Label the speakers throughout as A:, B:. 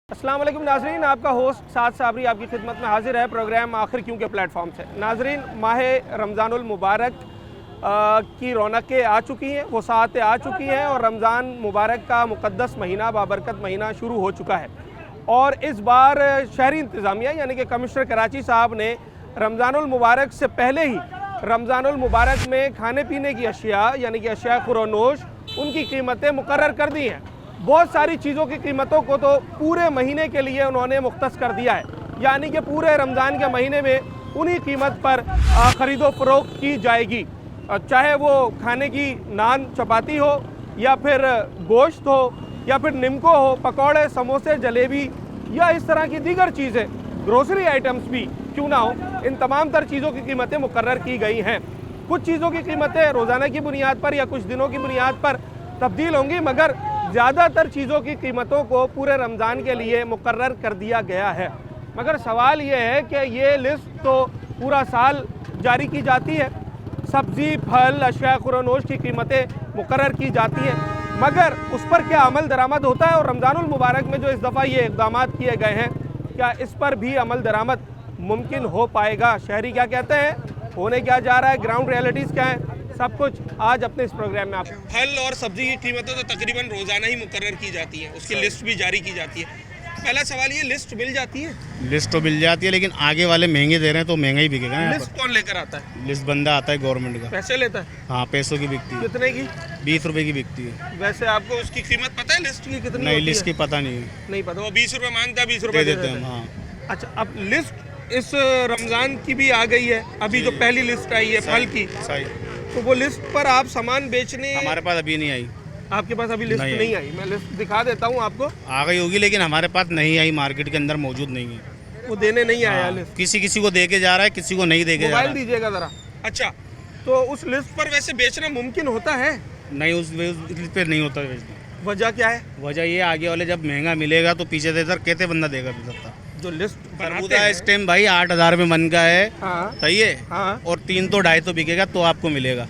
A: अस्सलाम वालेकुम नाजरीन, आपका होस्ट साद साबरी आपकी खिदमत में हाजिर है प्रोग्राम आखिर क्यों के प्लेटफॉर्म से। नाजरीन, माह रमज़ानुल मुबारक की रौनकें आ चुकी हैं, वो सातें आ चुकी हैं और रमज़ान मुबारक का मुक़द्दस महीना बाबरकत महीना शुरू हो चुका है। और इस बार शहरी इंतज़ामिया यानी कि कमिश्नर कराची साहब ने रमज़ानुल मुबारक से पहले ही रमज़ानुल मुबारक में खाने पीने की अशिया यानी कि अशिया खुरोनोश उनकी कीमतें मुकर्रर कर दी हैं। बहुत सारी चीज़ों की कीमतों को तो पूरे महीने के लिए उन्होंने मुख्तस कर दिया है, यानी कि पूरे रमज़ान के महीने में उन्हीं कीमत पर ख़रीदो फ़रोख्त की जाएगी, चाहे वो खाने की नान चपाती हो या फिर गोश्त हो या फिर निमको हो, पकौड़े, समोसे, जलेबी या इस तरह की दीगर चीज़ें, ग्रोसरी आइटम्स भी क्यों ना हो, इन तमाम तर चीज़ों की कीमतें मुकर्रर की गई हैं। कुछ चीज़ों की कीमतें रोज़ाना की बुनियाद पर या कुछ दिनों की बुनियाद पर तब्दील होंगी, मगर ज़्यादातर चीज़ों की कीमतों को पूरे रमज़ान के लिए मुकर्रर कर दिया गया है। मगर सवाल ये है कि ये लिस्ट तो पूरा साल जारी की जाती है, सब्ज़ी, फल, अशिया खुरोनोश की कीमतें मुकर्रर की जाती हैं, मगर उस पर क्या अमल दरामद होता है? और रमज़ानुल मुबारक में जो इस दफ़ा ये इक़दाम किए गए हैं, क्या इस पर भी अमल दरामद मुमकिन हो पाएगा? शहरी क्या कहते हैं, होने क्या जा रहा है, ग्राउंड रियलिटीज़ क्या है, सब कुछ आज अपने इस प्रोग्राम में आप। फल और सब्जी की कीमतें तो तकरीबन रोज़ाना ही मुकर्रर की जाती हैं, उसकी लिस्ट भी जारी की जाती है। पहला सवाल ये, लिस्ट मिल जाती है?
B: लिस्ट तो मिल जाती है, लेकिन आगे वाले महंगे दे रहे हैं तो महंगा ही बिकेगा ना।
A: लिस्ट कौन लेकर आता है?
B: लिस्ट बंदा आता है गवर्नमेंट का।
A: पैसे लेता है?
B: हाँ, पैसों की बिकती है।
A: कितने की?
B: 20 रुपए की बिकती है।
A: वैसे आपको उसकी कीमत पता है लिस्ट की कितनी?
B: नहीं, लिस्ट की पता नहीं है।
A: नहीं पता, वो 20 रुपये मांगता है, 20 रुपये
B: दे देते हैं। हाँ।
A: अच्छा, अब लिस्ट इस रमज़ान की भी आ गई है, अभी जो पहली लिस्ट आई है फल की,
B: सही।
A: तो वो लिस्ट पर आप सामान बेचने,
B: हमारे पास अभी नहीं आई।
A: आपके पास अभी लिस्ट नहीं आई? मैं लिस्ट दिखा देता हूँ आपको।
B: आ गई होगी, लेकिन हमारे पास नहीं आई, मार्केट के अंदर मौजूद नहीं है।
A: वो देने नहीं आया
B: हाँ,
A: लिस्ट।
B: किसी किसी को दे के जा रहा है, किसी को नहीं दे के जा रहा
A: मोबाइल
B: है।
A: दीजिएगा ज़रा। अच्छा, तो उस लिस्ट पर वैसे बेचना मुमकिन होता है?
B: नहीं, उस लिस्ट पे नहीं होता बेचना।
A: वजह क्या है?
B: वजह ये, आगे वाले जब महंगा मिलेगा तो पीछे से इधर कैसे बंदा देगा सकता।
A: जो लिस्ट
B: खरबूजा इस टाइम भाई 8,000 में मन का है।
A: हाँ
B: सही है।
A: हाँ।
B: और 3 तो 250 बिकेगा तो आपको मिलेगा।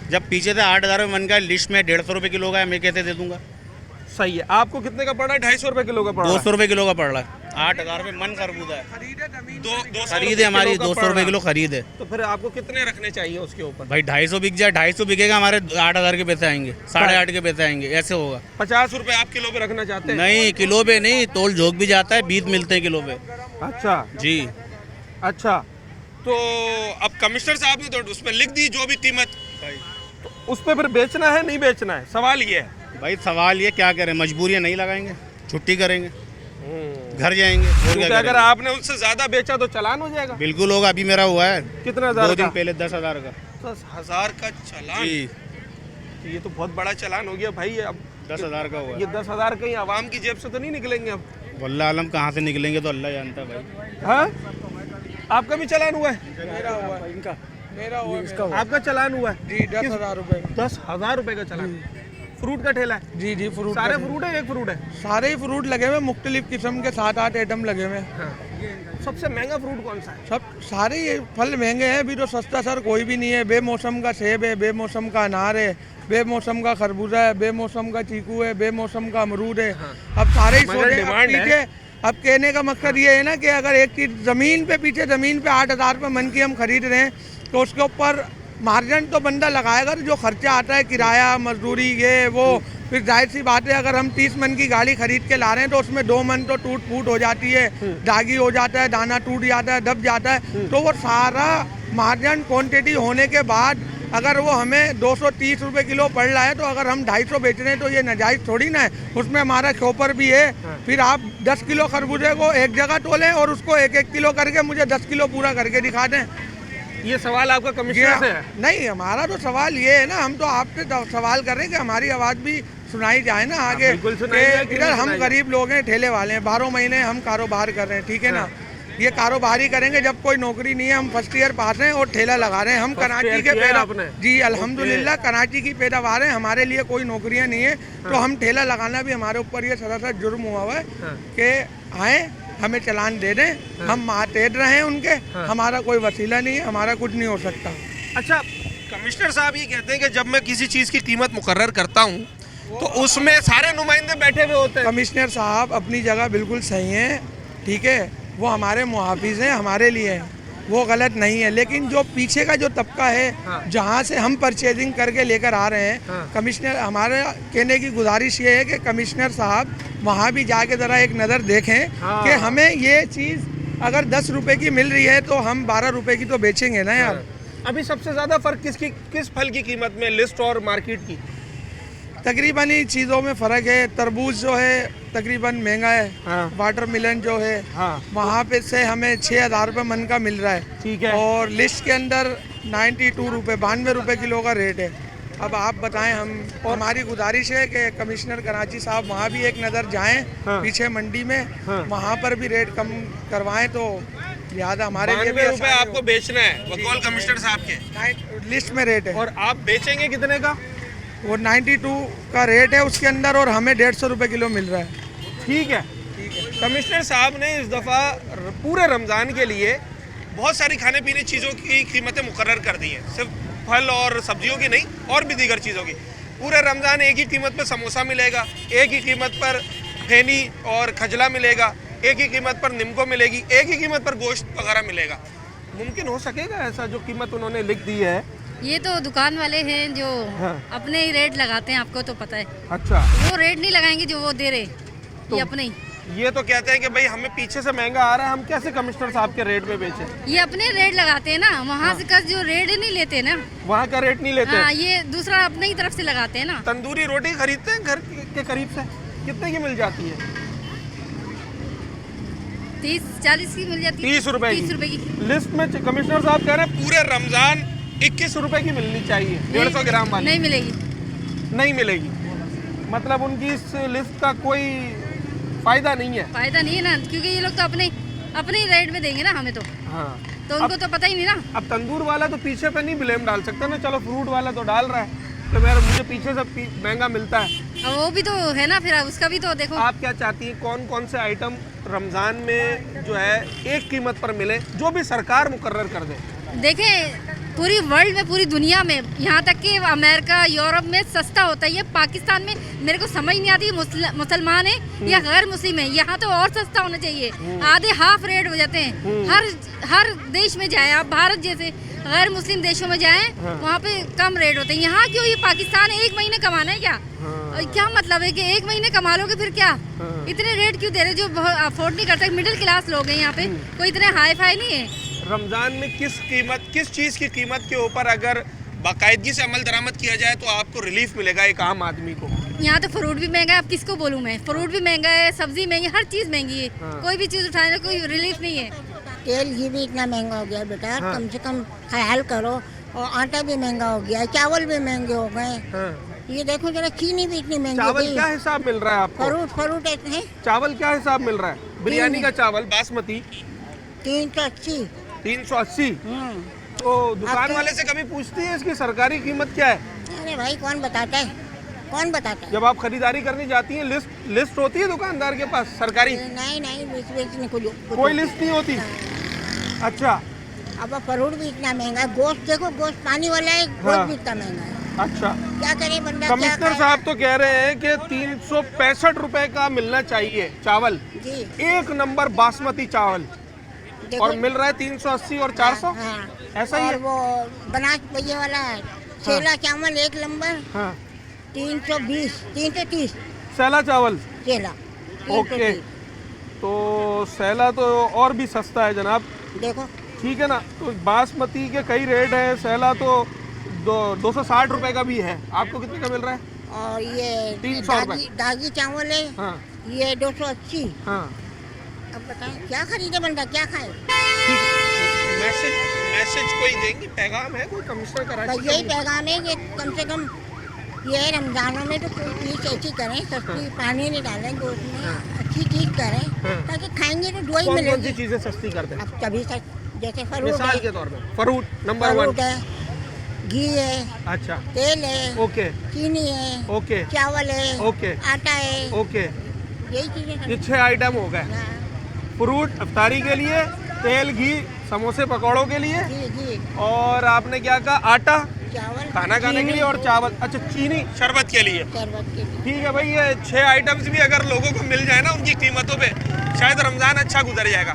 B: जब पीछे से 8,000 में मन का है, लिस्ट में 150 रुपये किलो का है, मैं कैसे दे दूंगा?
A: सही है। आपको कितने का पड़ रहा है? 250 रुपये किलो का पड़ रहा है?
B: 200 रुपये किलो का पड़ रहा है। 8,000 में मन खरबूजा है। खरीद है हमारी, 200 रुपये किलो खरीद है।
A: तो फिर आपको कितने रखने चाहिए उसके ऊपर?
B: भाई 250 बिक जाए, 250 बिकेगा, हमारे 8,000 के पैसे आएंगे, 8,500 के पैसे आएंगे, ऐसे होगा।
A: 50 रुपये आप किलो पे रखना चाहते हैं?
B: नहीं, किलो पे नहीं, तोल झोंक भी जाता है, 20 मिलते हैं किलो पे।
A: अच्छा
B: जी।
A: अच्छा, तो अब कमिश्नर साहब ने तो उसमें लिख दी जो भी कीमत, तो उस पर फिर बेचना है नहीं बेचना है, सवाल ये है।
B: भाई सवाल ये, क्या करें, मजबूरियाँ नहीं लगाएंगे, छुट्टी करेंगे, घर जाएंगे। और क्या
A: अगर आपने उससे ज्यादा बेचा तो चालान हो जाएगा?
B: बिल्कुल होगा, अभी मेरा हुआ है।
A: कितना हजार?
B: 2 दिन पहले 10,000 का।
A: 10,000 का चालान?
B: जी।
A: तो ये तो बहुत बड़ा चालान हो गया भाई। अब
B: 10,000 का हुआ।
A: ये 10,000 कहीं आवाम की जेब से तो नहीं निकलेंगे अब?
B: वल्लाह आलम कहाँ से निकलेंगे तो अल्लाह जानता है भाई।
A: हाँ, आपका भी चालान हुआ है?
C: मेरा हुआ है, इनका मेरा हुआ है,
A: इसका आपका चालान हुआ है?
C: जी 10,000 रुपये।
A: 10,000 रुपए का चालान? फ्रूट का ठेला है?
C: जी जी, फ्रूट
A: सारे
C: का-
A: फ्रूट है, एक फ्रूट है?
C: सारे ही फ्रूट लगे हुए, मुख्तलिफ किस्म के 7-8 आइटम लगे हुए हैं।
A: हाँ। सबसे महंगा फ्रूट कौन सा है?
C: सब सारे ये फल महंगे हैं, अभी तो सस्ता सर कोई भी नहीं है। बेमौसम का सेब है, बेमौसम का अनार है, बेमौसम का खरबूजा है, बेमौसम का चीकू है, बेमौसम का अमरूद है। अब सारे ही
A: मगर
C: सोचे
A: डिमांड है।
C: पीछे। अब कहने का मकसद ये है ना कि अगर एक चीज़ ज़मीन पे 8,000 रुपये मन की हम खरीद रहे हैं, तो उसके ऊपर मार्जिन तो बंदा लगाएगा। जो खर्चा आता है, किराया, मजदूरी, ये वो, फिर जाहिर सी बात है अगर हम 30 मन की गाड़ी खरीद के ला रहे हैं तो उसमें 2 मन तो टूट फूट हो जाती है, दागी हो जाता है, दाना टूट जाता है, दब जाता है। तो वो सारा मार्जिन क्वांटिटी होने के बाद अगर वो हमें 230 रुपये किलो पड़ रहा है, तो अगर हम 250 बेच रहे हैं तो ये नाजायज़ थोड़ी ना है। उसमें हमारा शॉपर भी है। फिर आप 10 किलो खरबूजे को एक जगह तोलें और उसको 1-1 किलो करके मुझे 10 किलो पूरा करके दिखा दें।
A: ये सवाल आपका कमिश्नर से है?
C: नहीं, हमारा तो सवाल ये है ना, हम तो आपसे सवाल कर रहे हैं कि हमारी आवाज़ भी सुनाई जाए ना आगे।
A: बिल्कुल सुनाई जाए,
C: कि इधर हम गरीब लोग हैं, ठेले वाले हैं, 12 महीने हम कारोबार कर रहे हैं, ठीक है ना। ये कारोबार ही करेंगे जब कोई नौकरी नहीं है। हम फर्स्ट ईयर पास हैं और ठेला लगा रहे हैं। हम कराची के
A: आपने?
C: जी अल्हम्दुलिल्लाह, कराची की पैदावार है, हमारे लिए कोई नौकरियाँ नहीं है। तो हम ठेला लगाना भी हमारे ऊपर ये सरासर जुर्म हुआ हुआ है कि आए हमें चालान दे दें, हम मातेद रहे हैं उनके। हमारा कोई वसीला नहीं है, हमारा कुछ नहीं हो सकता।
A: अच्छा, कमिश्नर साहब ये कहते हैं कि जब मैं किसी चीज़ की कीमत मुकर्रर करता हूँ तो उसमें सारे नुमाइंदे बैठे हुए होते हैं।
C: कमिश्नर साहब अपनी जगह बिल्कुल सही हैं, ठीक है, वो हमारे मुहाफिज हैं, हमारे लिए हैं, वो गलत नहीं है। लेकिन जो पीछे का जो तबका है,
A: हाँ।
C: जहाँ से हम परचेजिंग करके लेकर आ रहे हैं,
A: हाँ।
C: कमिश्नर, हमारे कहने की गुजारिश ये है कि कमिश्नर साहब वहाँ भी जाके ज़रा एक नज़र देखें
A: हाँ।
C: कि हमें ये चीज़ अगर 10 रुपए की मिल रही है तो हम 12 रुपए की तो बेचेंगे ना यार।
A: अभी सबसे ज्यादा फर्क किस फल की कीमत में, लिस्ट और मार्केट की?
C: तकरीबन ही चीज़ों में फ़र्क है। तरबूज जो है तकरीबन महंगा है,
A: हाँ।
C: वाटरमेलन जो है
A: हाँ।
C: वहाँ पे से हमें 6,000 रुपये मन का मिल रहा है,
A: ठीक है।
C: और लिस्ट के अंदर 92 रुपये 92 रुपये किलो का रेट है। अब आप बताएं, हम हमारी गुजारिश है कि कमिश्नर कराची साहब वहाँ भी एक नज़र जाएं,
A: हाँ।
C: पीछे मंडी में,
A: हाँ।
C: वहाँ पर भी रेट कम करवाएं तो लिहाजा हमारे लिए
A: 92
C: भी
A: रुपए
C: आसानी
A: आपको बेचना है बकौल कमिश्नर साहब के,
C: हो। लिस्ट में रेट है
A: और आप बेचेंगे कितने का?
C: वो 92 का रेट है उसके अंदर, और हमें 150 रुपये किलो मिल रहा है।
A: ठीक है। कमिश्नर साहब ने इस दफ़ा पूरे रमज़ान के लिए बहुत सारी खाने पीने चीज़ों की कीमतें मुकर्रर कर दी हैं, सिर्फ फल और सब्जियों की नहीं, और भी दीगर चीज़ों की। पूरे रमज़ान एक ही कीमत पर समोसा मिलेगा, एक ही कीमत पर फेनी और खजला मिलेगा, एक ही कीमत पर निम्को मिलेगी, एक ही कीमत पर गोश्त वगैरह मिलेगा। मुमकिन हो सकेगा ऐसा, जो कीमत उन्होंने लिख दी है?
D: ये तो दुकान वाले हैं जो
A: हाँ।
D: अपने ही रेट लगाते हैं, आपको तो पता है।
A: अच्छा,
D: वो रेट नहीं लगाएंगे जो वो दे रहे, ये अपने ही
A: ये तो कहते हैं कि भाई हमें पीछे से महंगा आ रहा है, हम कैसे कमिश्नर साहब के रेट पे बेचें?
D: ये अपने रेट लगाते हैं ना, वहाँ से कस जो रेट नहीं लेते ना।
A: वहाँ का रेट नहीं लेते?
D: हाँ, ये दूसरा अपने ही तरफ से लगाते हैं ना।
A: तंदूरी रोटी खरीदते हैं घर के करीब से, कितने की मिल जाती है?
D: 30-40 की मिल जाती है।
A: 30 रुपए
D: 30 रुपए की।
A: लिस्ट में कमिश्नर साहब कह रहे हैं पूरे रमजान 21 रुपए की मिलनी चाहिए, 150 ग्राम वाली।
D: नहीं मिलेगी।
A: नहीं मिलेगी, मतलब उनकी इस लिस्ट का कोई फायदा नहीं है।
D: फायदा नहीं है ना, क्योंकि ये लोग तो अपने ही रेट में देंगे ना हमें तो
A: हाँ।
D: तो उनको तो पता ही नहीं ना।
A: अब तंदूर वाला तो पीछे पे नहीं ब्लेम डाल सकता ना, चलो फ्रूट वाला तो डाल रहा है तो मुझे पीछे से महंगा मिलता है।
D: अब वो भी तो है ना, फिर उसका भी तो देखो।
A: आप क्या चाहती हैं, कौन कौन से आइटम रमज़ान में जो है एक कीमत पर मिले, जो भी सरकार मुकर्रर कर दे?
D: देखें, पूरी वर्ल्ड में, पूरी दुनिया में, यहाँ तक कि अमेरिका यूरोप में सस्ता होता है। ये पाकिस्तान में मेरे को समझ नहीं आती, मुसलमान है या गैर मुस्लिम है, यहाँ तो और सस्ता होना चाहिए। आधे हाफ रेट हो जाते हैं। हर देश में जाए आप, भारत जैसे गैर मुस्लिम देशों में जाएं, वहाँ पे कम रेट होते हैं। यहाँ क्यों? ये पाकिस्तान एक महीने कमाना है क्या? क्या मतलब है कि एक महीने कमा लोगे फिर क्या? इतने रेट क्यों दे रहे? जो अफोर्ड नहीं करते, मिडिल क्लास लोग हैं यहाँ पे, कोई इतने हाई फाई नहीं है।
A: रमज़ान में किस चीज़ की कीमत के ऊपर अगर बाकायदगी से अमल दरामद किया जाए तो आपको रिलीफ मिलेगा एक आम आदमी को?
D: यहाँ तो फ्रूट भी महंगा है, अब किसको बोलूँ मैं? फ्रूट भी महंगा है, सब्जी महंगी, हर चीज़ महंगी है। कोई भी चीज़ उठाने का कोई रिलीफ नहीं है।
E: तेल घी भी इतना महंगा हो गया बेटा,
A: हाँ।
E: कम से कम ख्याल करो। और आटा भी महंगा हो गया, चावल भी महंगे हो गए।
A: हाँ।
E: ये देखो जरा, चीनी भी इतनी महंगी हो
A: चावल
E: गई।
A: क्या हिसाब मिल रहा है आपको?
E: फ्रूट इतने
A: चावल क्या हिसाब मिल रहा है? बिरयानी का चावल बासमती
E: 380।
A: 380। तो दुकान
E: आपके-
A: वाले से कभी पूछती है इसकी सरकारी कीमत क्या है?
E: अरे भाई, कौन बताता है, कौन बताता है?
A: जब आप खरीदारी करने जाती हैं लिस्ट होती है दुकानदार के पास सरकारी?
E: नहीं, बेचने को
A: कोई लिस्ट नहीं होती। अच्छा
E: अब फ्रूट भी इतना महंगा है। गोश्त देखो, गोश्त पानी वाला है,
A: हाँ।
E: गोश्त भी इतना महंगा है।
A: अच्छा,
E: क्या करे बंदा, क्या
A: कमिश्नर
E: खाए?
A: साहब तो कह रहे हैं कि 365 रुपए का मिलना चाहिए चावल,
E: जी,
A: एक नंबर बासमती चावल,
E: देखो।
A: और मिल रहा है 380 और 400।
E: हाँ,
A: ऐसा ही
E: और
A: है?
E: वो बनास पहिए वाला सेला चावल एक नंबर
A: हाँ,
E: 320, 330
A: सैला चावल।
E: सेला।
A: ओके,
E: 330।
A: तो सैला तो और भी सस्ता है जनाब,
E: देखो,
A: ठीक है ना? तो बासमती के कई रेट हैं, सैला तो 260 रुपए का भी है। आपको कितने का मिल रहा है?
E: और ये
A: 300 रुपए।
E: दागी चावल है,
A: हाँ
E: ये 280।
A: हाँ,
E: अब बताएं क्या खरीदे बंदा, क्या खाए?
A: ठीक है। मैसेज कोई देंगे, पैगाम है कोई कमिश्नर
E: बस
A: कराची
E: यही
A: का?
E: पैगाम है कि कम से कम ये रमजानों में तो कोई चीज़ ऐसी करें, सस्ती पानी नहीं डालें गोश्त में, अच्छी चीज़ करें, ताकि खाएंगे तो दुआई
A: कौन कौन सी
E: मिलेगी।
A: चीजें सस्ती कर दें?
E: अब तभी तक, जैसे फ्रूट
A: मिसाल
E: है,
A: के तौर में फ्रूट नंबर 1।
E: फ्रूट है, घी है,
A: अच्छा,
E: तेल है,
A: ओके
E: चीनी है,
A: ओके
E: चावल है,
A: ओके
E: आटा है,
A: ओके,
E: यही चीज़ें
A: ये 6 आइटम हो गए।
E: हाँ,
A: फ्रूट अफ्तारी के लिए, तेल घी समोसे पकौड़ों के लिए,
E: जी जी,
A: और आपने क्या कहा, आटा
E: चावल
A: खाना खाने के लिए और चावल। अच्छा, चीनी शरबत के लिए।
E: शरबत के लिए।
A: ठीक है भाई, ये 6 आइटम्स भी अगर लोगों को मिल जाए ना उनकी कीमतों पे, शायद रमज़ान अच्छा गुजर जाएगा।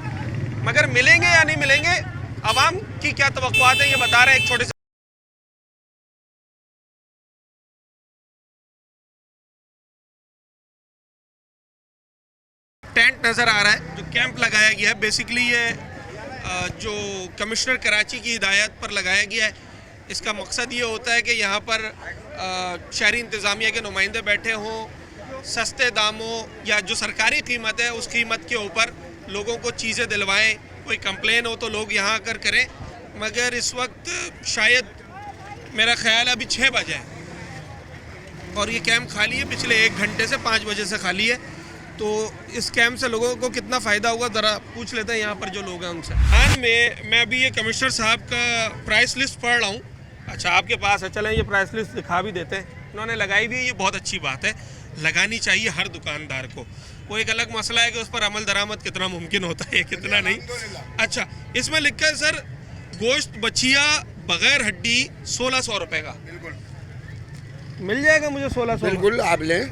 A: मगर मिलेंगे या नहीं मिलेंगे, आवाम की क्या तवक्कुआत है ये बता रहे हैं एक छोटे से टेंट नज़र आ रहा है जो कैंप लगाया गया है। बेसिकली ये जो कमिश्नर कराची की हिदायत पर लगाया गया है, इसका मकसद ये होता है कि यहाँ पर शहरी इंतज़ामिया के नुमाइंदे बैठे हों, सस्ते दामों या जो सरकारी कीमत है उस कीमत के ऊपर लोगों को चीज़ें दिलवाएं। कोई कंप्लेन हो तो लोग यहाँ आकर करें। मगर इस वक्त शायद मेरा ख्याल अभी 6 बजे है और ये कैंप खाली है, पिछले 1 घंटे से 5 बजे से खाली है। तो इस कैंप से लोगों को कितना फ़ायदा होगा ज़रा पूछ लेते हैं यहाँ पर जो लोग हैं उनसे। हाँ, मैं अभी ये कमिश्नर साहब का प्राइस लिस्ट पढ़ रहा हूँ। अच्छा, आपके पास है, चलें ये प्राइस लिस्ट दिखा भी देते हैं। इन्होंने लगाई भी है, ये बहुत अच्छी बात है, लगानी चाहिए हर दुकानदार को। वो एक अलग मसला है कि उस पर अमल दरामद कितना मुमकिन होता है, कितना नहीं। अच्छा, इसमें लिखा है सर, गोश्त बछिया बगैर हड्डी 1600 रुपये का। मिल जाएगा मुझे 1600?
F: बिल्कुल, आप लें,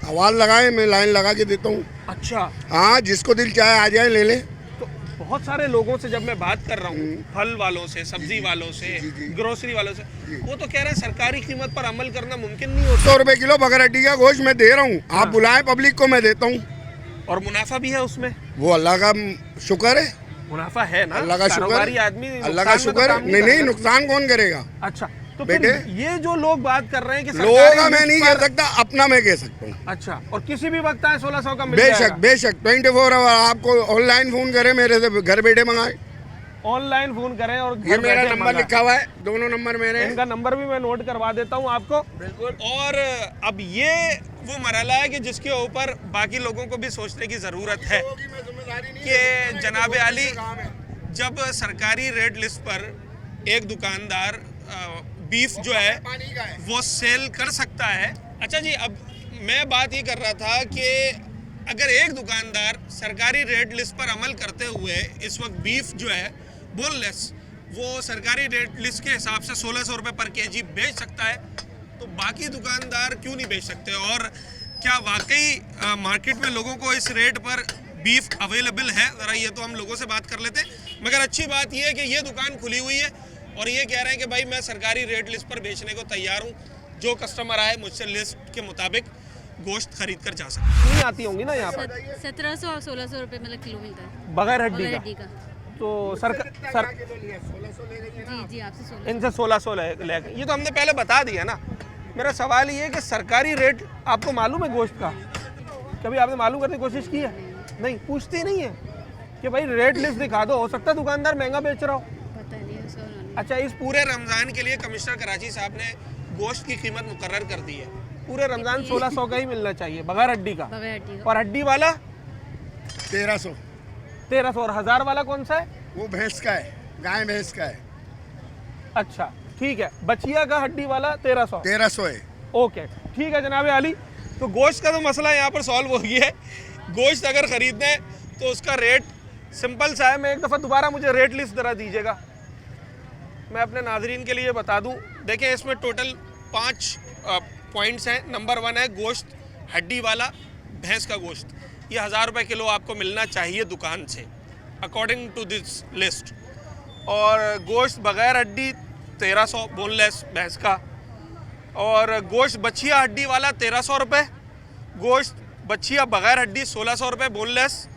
F: आवाज़ लगाएं, मैं लाइन लगा के देता हूँ।
A: अच्छा,
F: हाँ, जिसको दिल चाहे आ जाए ले ले।
A: तो बहुत सारे लोगों से जब मैं बात कर रहा हूँ, फल वालों से, सब्जी वालों से, ग्रोसरी वालों से, वो तो कह रहे हैं सरकारी कीमत पर अमल करना मुमकिन नहीं होता।
F: 100 रुपए किलो बगैर हड्डी का गोश्त मैं दे रहा हूँ, आप बुलाएं पब्लिक को, मैं देता हूँ।
A: और मुनाफा भी है उसमें?
F: वो अल्लाह का शुक्र है,
A: मुनाफा है ना,
F: अल्लाह का शुक्र
A: कारोबारी
F: है,
A: आदमी
F: अल्लाह का शुक्र है। नहीं, नुकसान कौन करेगा?
A: अच्छा, तो फिर
F: बेटे,
A: ये जो लोग बात कर रहे हैं कि
F: लोगों का मैं नहीं कह सकता, अपना मैं कह सकता हूँ।
A: अच्छा, और किसी भी वक्त आए 1600 का मिल
F: बेशक
A: जाएगा?
F: बेशक 24 आवर आपको ऑनलाइन फोन करें, मेरे से घर बैठे मंगाए।
A: ऑनलाइन फोन करें और
F: ये
A: घर
F: मेरा
A: बैठे
F: नंबर
A: मंगाएं।
F: लिखा हुआ है, दोनों नंबर मेरे हैं।
A: इनका नंबर भी मैं नोट करवा देता हूँ आपको। और अब ये वो मरहला है कि जिसके ऊपर बाकी लोगों को भी सोचने की ज़रूरत है कि जनाब आली, जब सरकारी रेट लिस्ट पर एक दुकानदार बीफ जो है वो सेल कर सकता है। अच्छा जी, अब मैं बात ये कर रहा था कि अगर एक दुकानदार सरकारी रेट लिस्ट पर अमल करते हुए इस वक्त बीफ जो है बोनलेस वो सरकारी रेट लिस्ट के हिसाब से 1600 रुपये पर केजी बेच सकता है, तो बाकी दुकानदार क्यों नहीं बेच सकते? और क्या वाकई मार्केट में लोगों को इस रेट पर बीफ अवेलेबल है? ज़रा ये तो हम लोगों से बात कर लेते हैं। मगर अच्छी बात यह है कि ये दुकान खुली हुई है और ये कह रहे हैं कि भाई मैं सरकारी रेट लिस्ट पर बेचने को तैयार हूँ, जो कस्टमर आए मुझसे लिस्ट के मुताबिक गोश्त खरीद कर जा सकते। नहीं आती होंगी ना यहाँ पर?
D: 1700 और 1600 रुपये मतलब किलो मिलता है
A: बगैर हड्डी
D: बगैर
A: का।
D: हड्डी का।
A: तो
D: जी आपसे 1600।
A: इनसे 1600 ले, ये तो हमने पहले बता दिया ना। मेरा सवाल ये है कि सरकारी रेट आपको मालूम है गोश्त का? कभी आपने मालूम करने की कोशिश की है? नहीं, पूछती नहीं है कि भाई रेट लिस्ट दिखा दो, हो सकता है दुकानदार महंगा बेच रहा हो।
D: पता नहीं है सर।
A: अच्छा, इस पूरे रमज़ान के लिए कमिश्नर कराची साहब ने गोश्त की कीमत मुकर्रर कर दी है। पूरे रमज़ान 1600 का ही मिलना चाहिए बगैर हड्डी का।
D: बगैर हड्डी का।
A: और हड्डी वाला
F: 1300।
A: 1300। और 1000 वाला कौन सा है?
F: वो भैंस का है, गाय भैंस का है।
A: अच्छा ठीक है, बचिया का हड्डी वाला 1300।
F: 1300 है।
A: ओके ठीक है जनाब आली, तो गोश्त का तो मसला यहाँ पर सॉल्व हो गया है। गोश्त अगर ख़रीदना है तो उसका रेट सिंपल सा है। मैं एक दफ़ा दोबारा मुझे रेट लिस्ट ज़रा दीजिएगा, मैं अपने नाजरीन के लिए बता दूँ। देखें, इसमें टोटल 5 पॉइंट्स हैं। नंबर 1 है गोश्त हड्डी वाला भैंस का गोश्त, ये 1000 रुपये किलो आपको मिलना चाहिए दुकान से अकॉर्डिंग टू दिस लिस्ट। और गोश्त बग़ैर हड्डी 1300 बोनलेस भैंस का। और गोश्त बछिया हड्डी वाला 1300 रुपये, गोश्त बछिया बग़ैर हड्डी 1600 रुपये बोनलेस,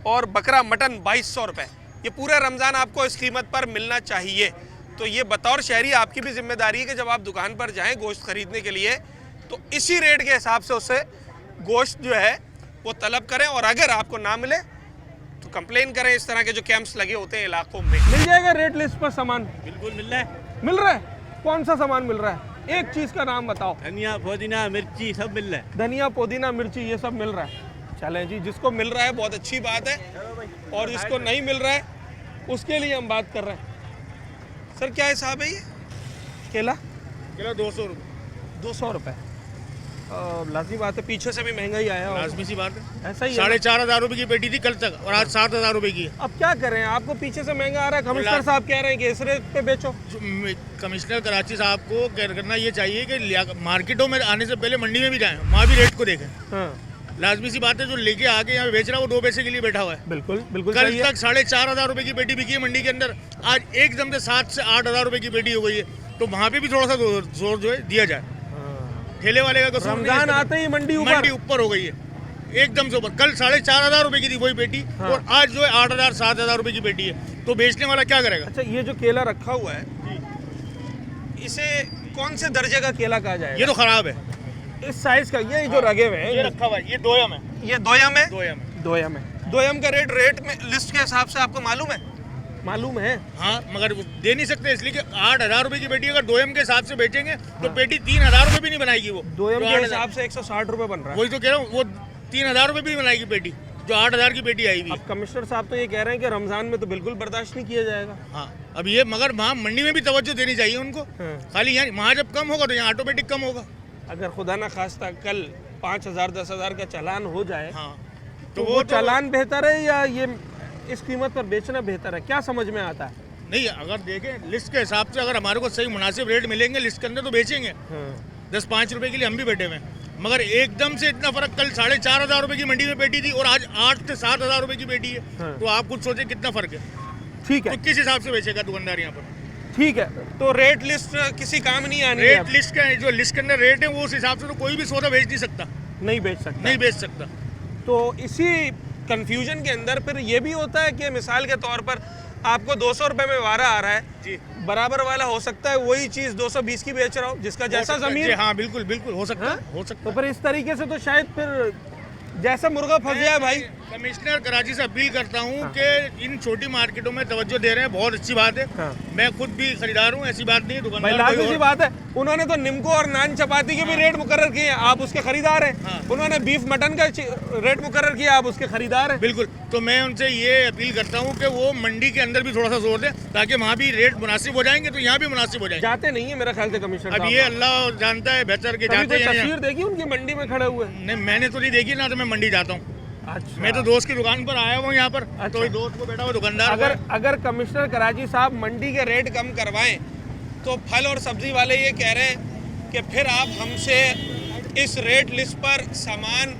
A: और बकरा मटन 2200 रुपये। ये पूरे रमज़ान आपको इस कीमत पर मिलना चाहिए। तो ये बतौर शहरी आपकी भी जिम्मेदारी है कि जब आप दुकान पर जाएं गोश्त ख़रीदने के लिए तो इसी रेट के हिसाब से उससे गोश्त जो है वो तलब करें। और अगर आपको ना मिले तो कंप्लेन करें। इस तरह के जो कैंप्स लगे होते हैं इलाकों में। मिल जाएगा रेट लिस्ट पर सामान?
G: बिल्कुल मिल रहा है।
A: मिल रहा है? कौन सा सामान मिल रहा है? एक चीज़ का नाम बताओ।
G: धनिया पुदीना मिर्ची सब मिल रहा है।
A: धनिया पुदीना मिर्ची ये सब मिल रहा है। चलें जी, जिसको मिल रहा है बहुत अच्छी बात है, और जिसको नहीं मिल रहा है उसके लिए हम बात कर रहे हैं। सर क्या हिसाब है ये? केला
F: किलो 200 रुपये।
A: 200 रुपये। लाजमी बात है, पीछे से भी महंगाई आया होगा।
B: लाजमी सी बात है।
A: ऐसा ही है ना?
B: 4,500 रुपए की पेटी थी कल तक और आज 7,000 रुपए की है।
A: अब क्या करें, आपको पीछे से महंगा आ रहा है, कमिश्नर साहब कह रहे हैं कि इस रेट पे बेचो।
B: कमिश्नर कराची साहब को करना ये चाहिए कि मार्केटों में आने से पहले मंडी में भी जाएं, वहाँ भी रेट को देखें।
A: हाँ
B: लाजमी सी बात है, जो लेके आके यहाँ बेच रहा है वो 2 पैसे के लिए बैठा हुआ है।
A: बिल्कुल बिल्कुल
B: कल
A: सही है।
B: तक 4,500 रुपए की पेटी बिकी है मंडी के अंदर, आज एकदम से 7 से 8,000 रुपए की पेटी हो गई है। तो वहाँ पे भी थोड़ा सा जोर जो है दिया जाए। ठेले वाले का कसूर नहीं है,
A: रमजान आते ही मंडी
B: ऊपर हो गई है एकदम से ऊपर। कल 4,500 रुपए की थी वही पेटी और आज जो है 8,000 7,000 रुपए की पेटी है। तो बेचने वाला क्या करेगा?
A: अच्छा, ये जो केला रखा हुआ है, इसे कौन से दर्जे का केला कहा जाएगा?
B: ये तो खराब है।
A: इस साइज का ये जो रगे हुए हैं,
B: ये रखा हुआ है, ये दोयम है।
A: ये दोयम है।
B: दोयम है।
A: दोयम का रेट में लिस्ट के हिसाब से आपको मालूम है? मालूम है।
B: हाँ, मगर वो दे नहीं सकते इसलिए कि 8,000 रुपए की पेटी अगर दोयम के हिसाब से बेचेंगे तो पेटी 3,000 रुपए भी नहीं बनाएगी। वो
A: दोयम
B: जो
A: के
B: 8,000
A: हिसाब से 160 रुपए बन रहा है।
B: वही तो कह रहा हूँ, वो 3,000 रुपए भी बनाएगी पेटी, जो 8,000 की पेटी आई हुई है।
A: अब कमिश्नर साहब तो ये कह रहे हैं कि रमजान में तो बिल्कुल बर्दाश्त नहीं किया जाएगा।
B: हाँ, अब ये मगर वहाँ मंडी में भी तवज्जो देनी चाहिए उनको।
A: हाँ।
B: खाली यहाँ वहाँ जब कम होगा तो यहाँ ऑटोमेटिक कम होगा।
A: अगर खुदा ना खास्ता कल 5,000 10,000 का चालान हो जाए,
B: हाँ,
A: तो वो चालान बेहतर है या ये इस कीमत पर बेचना बेहतर है? क्या समझ में आता है?
B: नहीं, अगर देखें लिस्ट के हिसाब से अगर हमारे को सही मुनासिब रेट मिलेंगे लिस्ट के अंदर तो बेचेंगे। 10-5 रुपए के लिए हम भी बैठे हुए हैं, मगर एकदम से इतना फर्क। कल 4,500 रुपए की मंडी में पेटी थी और आज 8 से 7,000 रुपए की पेटी है। तो आप कुछ सोचें कितना फर्क है।
A: ठीक है,
B: तो किस हिसाब से बेचेगा दुकानदार यहाँ पर?
A: ठीक है। तो रेट लिस्ट किसी काम नहीं आनी है
B: रेट
A: अब?
B: लिस्ट का जो लिस्ट के अंदर रेट है वो उस हिसाब से तो कोई भी सौदा बेच नहीं सकता।
A: नहीं बेच सकता।
B: नहीं बेच सकता।
A: तो इसी कंफ्यूजन के अंदर फिर ये भी होता है कि मिसाल के तौर पर आपको 200 रुपए में वारा आ रहा है
B: जी,
A: बराबर वाला हो सकता है वही चीज 220 की बेच रहा हो, जिसका जैसा जमीन।
B: हाँ, बिल्कुल बिल्कुल हो सकता
A: हाँ?
B: है, हो सकता
A: तो
B: है।
A: फिर इस तरीके से तो शायद फिर जैसा मुर्गा फंस जाए भाई।
B: कमिश्नर कराची से अपील करता हूँ कि इन छोटी मार्केटों में तवज्जो दे रहे हैं, बहुत अच्छी बात है।
A: हाँ।
B: मैं खुद भी खरीदार हूँ, ऐसी बात नहीं है।
A: भाई
B: दुकानदार
A: लाजमी
B: कोई
A: सी
B: और-
A: बात है, उन्होंने तो निम्को और नान चपाती के भी रेट मुकर्रर किए हैं, आप उसके खरीदार हैं।
B: हाँ।
A: उन्होंने बीफ मटन का रेट मुकर्रर किया, आप उसके खरीदार हैं।
B: बिल्कुल। तो मैं उनसे ये अपील करता हूँ कि वो मंडी के अंदर भी थोड़ा सा जोर दें ताकि वहाँ भी रेट मुनासिब हो जाएंगे तो यहाँ भी मुनासिब हो जाएंगे।
A: जाते नहीं है मेरा ख्याल से कमिश्नर
B: अब
A: साहब।
B: ये अल्लाह जानता है बेहतर के
A: कभी
B: जाते
A: कोई
B: हैं या
A: तस्वीर देखी उनकी मंडी में खड़े हुए?
B: नहीं, मैंने तो नहीं देखी ना, तो मैं मंडी जाता हूँ।
A: अच्छा।
B: मैं तो दोस्त की दुकान पर आया हूँ यहाँ पर।
A: अच्छा।
B: तो दोस्त को बैठा हुआ दुकानदार
A: अगर कमिश्नर कराची साहब मंडी के रेट कम करवाएं तो फल और सब्जी वाले ये कह रहे हैं कि फिर आप हमसे इस रेट लिस्ट पर सामान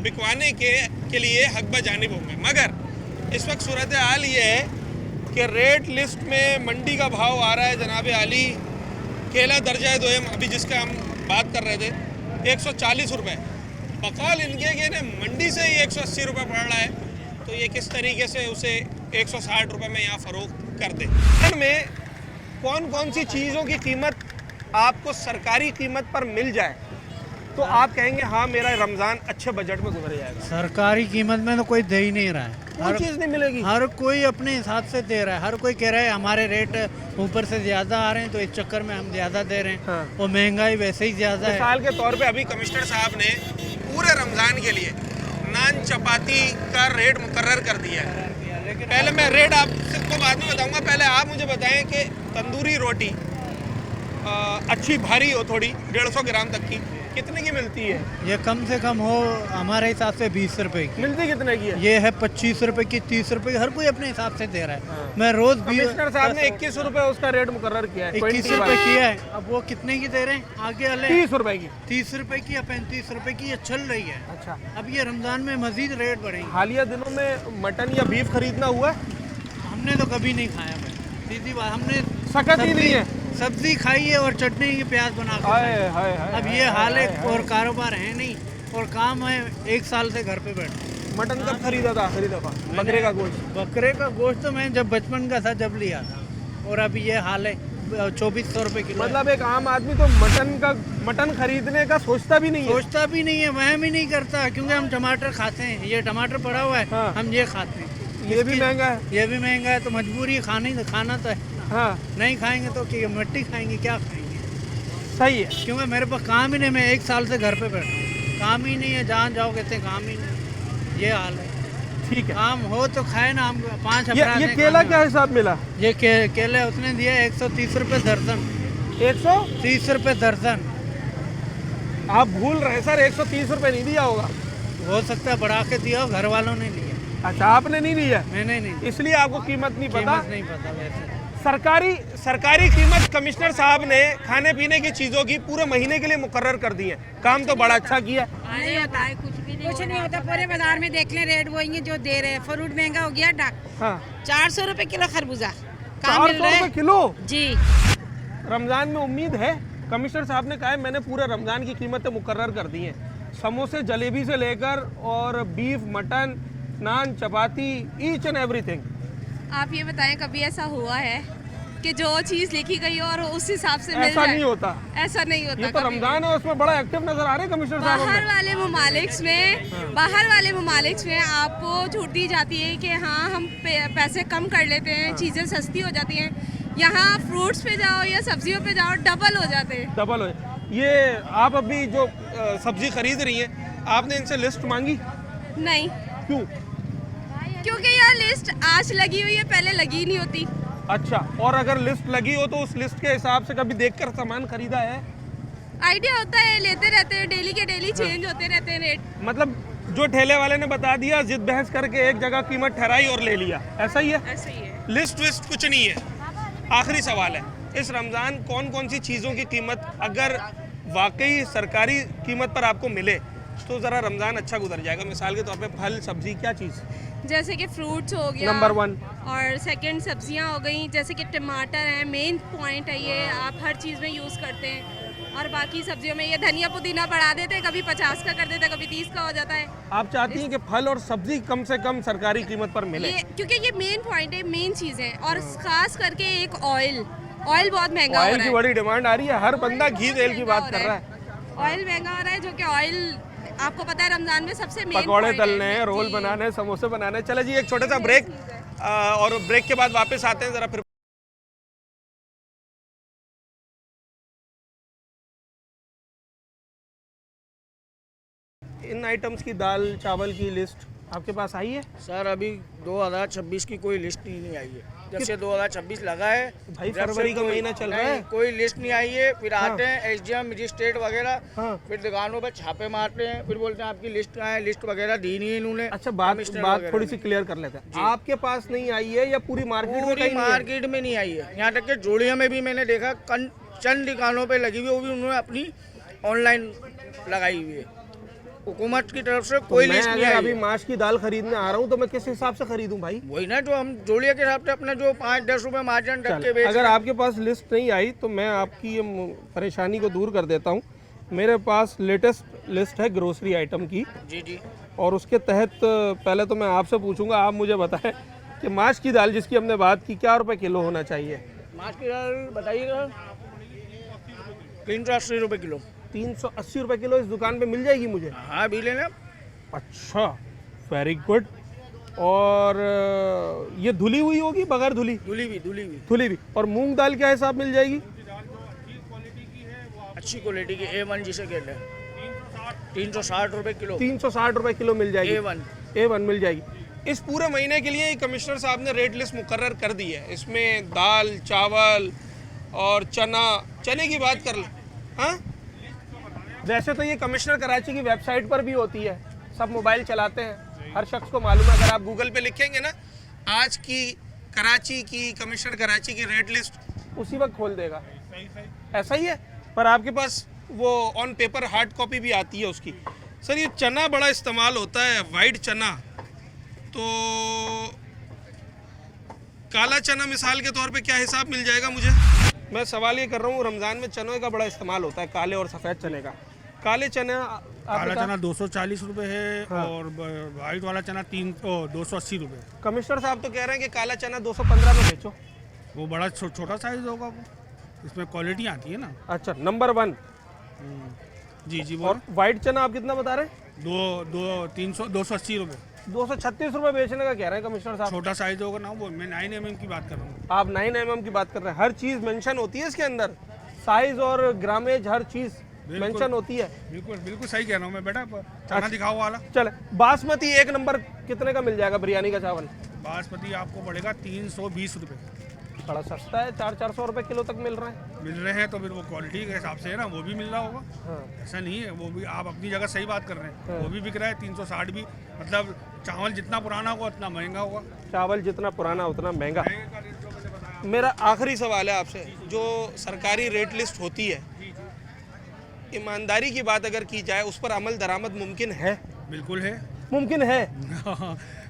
A: बिकवाने के लिए हक बजानिब होंगे। मगर इस वक्त सूरत हाल ये है कि रेट लिस्ट में मंडी का भाव आ रहा है जनाब आली, केला दर्जा दोयम अभी जिसका हम बात कर रहे थे 140 रुपये, बकौल इनके कि ना मंडी से ही 180 रुपये पड़ रहा है। तो ये किस तरीके से उसे 160 रुपये में यहाँ फ़रोख्त कर दे। में कौन कौन सी चीज़ों की कीमत आपको सरकारी कीमत पर मिल जाए तो आप कहेंगे हाँ मेरा रमज़ान अच्छे बजट में गुजर जाएगा?
H: सरकारी कीमत में तो कोई दे ही नहीं रहा है।
A: कोई चीज़ नहीं मिलेगी।
H: हर कोई अपने हिसाब से दे रहा है। हर कोई कह रहा है हमारे रेट ऊपर से ज़्यादा आ रहे हैं तो इस चक्कर में हम ज़्यादा दे रहे हैं।
A: हाँ।
H: और महंगाई वैसे ही ज़्यादा है।
A: मिसाल के तौर पे अभी कमिश्नर साहब ने पूरे रमज़ान के लिए नान चपाती का रेट मुकर्रर कर दिया है। पहले मैं रेट आपको बाद में बताऊंगा, पहले आप मुझे बताएं कि तंदूरी रोटी अच्छी भारी हो थोड़ी 150 ग्राम तक की कितने की मिलती है?
H: ये कम से कम हो हमारे हिसाब से 20 रुपए की।
A: मिलती कितने की है?
H: ये है 25 रुपए की, 30 रुपए की, हर कोई अपने हिसाब से दे रहा है।
A: हाँ।
H: मैं रोज भी
A: कमिश्नर साहब ने 21 रुपए उसका रेट मुकर्रर किया है।
H: 21 रुपए किया है। अब वो कितने की दे रहे हैं आगे वाले?
A: 30 रुपए की।
H: 30 रुपए की या 35 रुपए की ये चल रही है।
A: अच्छा।
H: अब ये रमजान में मजीद रेट बढ़ेंगे।
A: हालिया दिनों में मटन या बीफ खरीदना हुआ है?
H: हमने तो कभी नहीं खाया भाई, सीधी बात। हमने
A: सकत ही नहीं है।
H: सब्जी खाई है और चटनी की प्याज बना के
A: हाय
H: खाई।
A: हाय हाय।
H: अब ये हाल है और कारोबार है नहीं और काम है। 1 साल से घर पे बैठे।
A: मटन कब खरीदा था आखिरी दफा? बकरे का गोश्त?
H: बकरे का गोश्त तो मैं जब बचपन का था जब लिया था, और अभी ये हाल है 2400 रुपए किलो।
A: मतलब एक आम आदमी तो मटन खरीदने का सोचता भी नहीं है।
H: सोचता भी नहीं है, वह भी नहीं करता, क्योंकि हम टमाटर खाते हैं। ये टमाटर पड़ा हुआ है,
A: हाँ।
H: हम ये खाते हैं।
A: ये भी महंगा है।
H: ये भी महंगा है तो मजबूरी है, खाना तो है।
A: हाँ
H: नहीं खाएंगे तो क्या मिट्टी खाएंगे, क्या खाएंगे?
A: सही है।
H: क्योंकि मेरे पास काम ही नहीं, मैं 1 साल से घर पे बैठा हूँ, काम ही नहीं है। जहाँ जाओ कहते हैं काम ही नहीं। ये हाल है।
A: ठीक है।
H: काम हो तो खाए ना। हम 5
A: ये
H: अफराद हैं,
A: केला
H: खाने
A: क्या हिसाब मिला?
H: वाले। ये केले उसने दिया 130 रुपये दर्जन।
A: 130
H: रुपये दर्जन।
A: आप भूल रहे हैं सर, 130 रुपये नहीं दिया होगा।
H: हो सकता है बढ़ा के दिया हो, घर वालों ने लिया।
A: अच्छा, आपने नहीं लिया,
H: मैंने नहीं,
A: इसलिए आपको कीमत नहीं पता।
H: कीमत नहीं पता वैसे।
A: सरकारी कीमत कमिश्नर साहब ने खाने पीने की चीज़ों की पूरे महीने के लिए मुकर्रर कर दी है। काम तो बड़ा अच्छा किया।
I: नहीं होता है, कुछ नहीं होता। पूरे बाजार में देख लें, रेट वही जो दे रहे हैं। फ्रूट महंगा हो गया।
A: हाँ,
I: 400 रुपए किलो खरबूजा।
A: 400 रुपये किलो
I: जी।
A: रमजान में उम्मीद है, कमिश्नर साहब ने कहा है मैंने पूरे रमजान की कीमतें मुकर्रर कर दी हैं। समोसे जलेबी से लेकर और beef, mutton, naan, chapati, each and everything.
J: आप ये बताएं, कभी ऐसा हुआ है कि जो चीज़ लिखी गई हो और उस हिसाब से मिल
A: ऐसा
J: जाए?
A: नहीं होता,
J: ऐसा नहीं होता।
A: ये तो रमजान है, उसमें बड़ा एक्टिव नजर आ रहे हैं कमिश्नर साहब।
J: बाहर वाले ममालिक में आपको छूट दी जाती है कि हाँ हम पैसे कम कर लेते हैं, चीज़ें सस्ती हो जाती हैं। यहाँ फ्रूट्स पे जाओ या सब्जियों पे जाओ, डबल हो जाते हैं।
A: डबल हो। ये आप अभी जो सब्जी खरीद रही हैं, आपने इनसे लिस्ट मांगी?
J: नहीं।
A: क्यों?
J: क्योंकि यह लिस्ट आज लगी हुई है, पहले लगी नहीं होती।
A: अच्छा, और अगर लिस्ट लगी हो तो उस लिस्ट के हिसाब से कभी देखकर सामान खरीदा है?
J: आइडिया होता है, लेते रहते हैं, डेली के डेली चेंज होते रहते हैं रेट।
A: मतलब जो ठेले वाले ने बता दिया, जिद बहस करके एक जगह कीमत ठहराई और ले लिया, ऐसा ही है?
J: ऐसा ही है।
A: लिस्ट विस्ट कुछ नहीं है। आखिरी सवाल है, इस रमज़ान कौन कौन सी चीज़ों की कीमत अगर वाकई सरकारी कीमत पर आपको मिले तो ज़रा रमज़ान अच्छा गुजर जाएगा? मिसाल के तौर पे फल, सब्जी, क्या चीज़?
J: जैसे कि फ्रूट्स हो गया
A: नंबर 1,
J: और सेकंड सब्जियां हो गई, जैसे कि टमाटर है, मेन पॉइंट है ये, आप हर चीज़ में यूज़ करते हैं। और बाकी सब्जियों में ये धनिया पुदीना बढ़ा देते हैं, कभी 50 का कर देते हैं, कभी 30 का हो जाता है।
A: आप चाहती हैं कि फल और सब्जी कम से कम सरकारी कीमत पर मिले?
J: क्योंकि ये मेन पॉइंट है, मेन चीज़ है। और खास करके एक ऑयल बहुत महंगा हो
A: ऑयल
J: रहा
A: की
J: है।
A: बड़ी डिमांड आ रही है, हर बंदा घी तेल की बात कर रहा है।
J: ऑयल महंगा हो रहा है, जो कि ऑयल आपको पता है रमजान में सबसे मेन
A: पकौड़े तलने हैं, रोल बनाने हैं, समोसे बनाने हैं। चले जी, एक छोटा सा ब्रेक, और ब्रेक के बाद वापस आते हैं ज़रा फिर। इन आइटम्स की दाल चावल की लिस्ट आपके पास आई है?
K: सर अभी 2026 की कोई लिस्ट नहीं आई है। जब से 2026 लगा है
A: भाई, फरवरी का महीना चल रहा है,
K: कोई लिस्ट नहीं आई है। फिर आते हैं SDM मजिस्ट्रेट वगैरह,
A: हाँ।
K: फिर दुकानों पर छापे मारते हैं, फिर बोलते हैं आपकी लिस्ट कहाँ है, लिस्ट वगैरह दी नहीं है इन्होंने।
A: अच्छा, बात थोड़ी सी क्लियर कर लेते हैं। आपके पास नहीं आई है या पूरी मार्केट में?
K: पूरी मार्केट में नहीं आई है। यहाँ तक कि जोड़िया में भी मैंने देखा चंद दुकानों पे लगी हुई, वो भी उन्होंने अपनी ऑनलाइन लगाई हुई है। हुकूमत की तरफ से कोई लिस्ट नहीं आई।
A: अभी माश की दाल खरीदने आ रहा हूँ तो मैं किस हिसाब से खरीदूं भाई?
K: वही ना, जो हम जोड़िया के हिसाब से अपना जो 5-10 रुपए मार्जिन रख के बेच।
A: अगर आपके पास लिस्ट नहीं आई तो मैं आपकी ये परेशानी को दूर कर देता हूँ। मेरे पास लेटेस्ट लिस्ट है ग्रोसरी आइटम की।
K: जी जी।
A: और उसके तहत पहले तो मैं आपसे पूछूंगा, आप मुझे बताएं कि माश की दाल जिसकी हमने बात की, क्या रुपए किलो होना चाहिए?
K: माश की दाल बताइएगा। 380 रुपए किलो।
A: 380 रुपए किलो इस दुकान पे मिल जाएगी मुझे?
K: हाँ, भी लेना।
A: अच्छा, वेरी गुड। और ये धुली हुई होगी, बगैर धुली? धुली भी। और मूंग दाल क्या हिसाब मिल जाएगी?
K: अच्छी क्वालिटी की A1 जिसे कहते हैं, 360 रुपए किलो।
A: 360 रुपए किलो मिल जाएगी। A1 मिल जाएगी। इस पूरे महीने के लिए कमिश्नर साहब ने रेट लिस्ट मुकर्रर कर दी है। इसमें दाल, चावल और चने की बात कर लें। हाँ, वैसे तो ये कमिश्नर कराची की वेबसाइट पर भी होती है, सब मोबाइल चलाते हैं, हर शख्स को मालूम है। अगर आप गूगल पे लिखेंगे ना आज की कराची की, कमिश्नर कराची की रेट लिस्ट, उसी वक्त खोल देगा। ऐसा ही है। पर आपके पास वो ऑन पेपर हार्ड कॉपी भी आती है उसकी। सर, ये चना बड़ा इस्तेमाल होता है, वाइट चना, तो काला चना मिसाल के तौर पे क्या हिसाब मिल जाएगा मुझे? मैं सवाल ये कर रहा हूँ, रमज़ान में चनों का बड़ा इस्तेमाल होता है, काले और सफ़ेद चने का। काले चना,
L: काला चना 240 रुपए है। हाँ। और वाइट वाला चना 280 रुपए।
A: कमिश्नर साहब तो कह रहे हैं कि काला चना 215 में बेचो।
L: वो बड़ा छोटा साइज होगा, वो इसमें क्वालिटी आती है ना।
A: अच्छा, नंबर 1।
L: जी जी।
A: और वाइट चना आप कितना बता रहे हैं?
L: 280 रुपए।
A: 236 रुपए बेचने का कह रहे हैं कमिश्नर साहब।
L: छोटा साइज होगा ना, वो मैं 9 mm की बात कर रहा हूँ।
A: आप 9 mm की बात कर रहे हैं? हर चीज़ मेंशन होती है इसके अंदर, साइज और ग्रामेज हर चीज़ मेंशन होती है।
L: बिल्कुल सही कह रहा हूँ मैं बेटा। चना दिखाओ वाला।
A: चले, बासमती 1 नंबर कितने का मिल जाएगा बिरयानी का चावल?
L: बासमती आपको पड़ेगा 320 रुपए।
A: बड़ा सस्ता है, 400-400 रुपए किलो तक मिल रहा है।
L: मिल रहे हैं तो फिर वो क्वालिटी के हिसाब से है ना, वो भी मिल रहा होगा।
A: हाँ।
L: ऐसा नहीं है, वो भी आप अपनी जगह सही बात कर रहे हैं। वो भी बिक रहा है 360 भी, मतलब चावल जितना पुराना होगा उतना महंगा होगा।
A: चावल जितना पुराना उतना महंगा। मेरा आखिरी सवाल है आपसे, जो सरकारी रेट लिस्ट होती है, ईमानदारी की बात अगर की जाए उस पर अमल दरामद मुमकिन है?
L: बिल्कुल है,
A: मुमकिन है।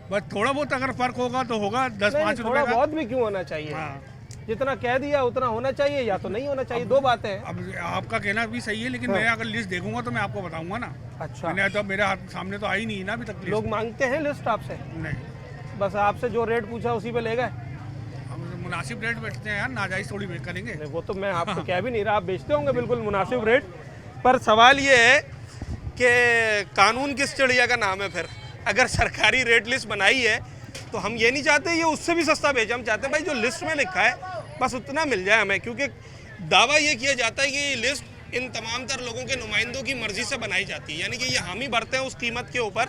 L: बस थोड़ा बहुत अगर फर्क होगा तो होगा, 10-5 रुपए
A: थोड़ा
L: का।
A: बहुत भी क्यों होना चाहिए?
L: हाँ।
A: जितना कह दिया उतना होना चाहिए या तो नहीं होना चाहिए, दो बातें हैं।
L: अब आपका कहना भी सही है, लेकिन मैं अगर लिस्ट देखूंगा तो मैं आपको बताऊंगा ना।
A: अच्छा,
L: मैंने तो मेरे हाथ सामने तो आई नहीं ना अभी तक लिस्ट।
A: लोग मांगते हैं लिस्ट आपसे?
L: नहीं,
A: बस आपसे जो रेट पूछा उसी पे ले गए?
L: हम मुनासिब रेट बेचते हैं यार, नाजायज थोड़ी बेच करेंगे।
A: नहीं, वो तो मैं आपको कह भी नहीं रहा, आप बेचते होंगे बिल्कुल मुनासिब रेट। पर सवाल ये है कि कानून किस चिड़िया का नाम है फिर? अगर सरकारी रेट लिस्ट बनाई है तो हम ये नहीं चाहते ये उससे भी सस्ता बेचे, हम चाहते हैं भाई जो लिस्ट में लिखा है बस उतना मिल जाए हमें। क्योंकि दावा ये किया जाता है कि ये लिस्ट इन तमाम तर लोगों के नुमाइंदों की मर्जी से बनाई जाती है, यानी कि ये हामी भरते हैं उस कीमत के ऊपर,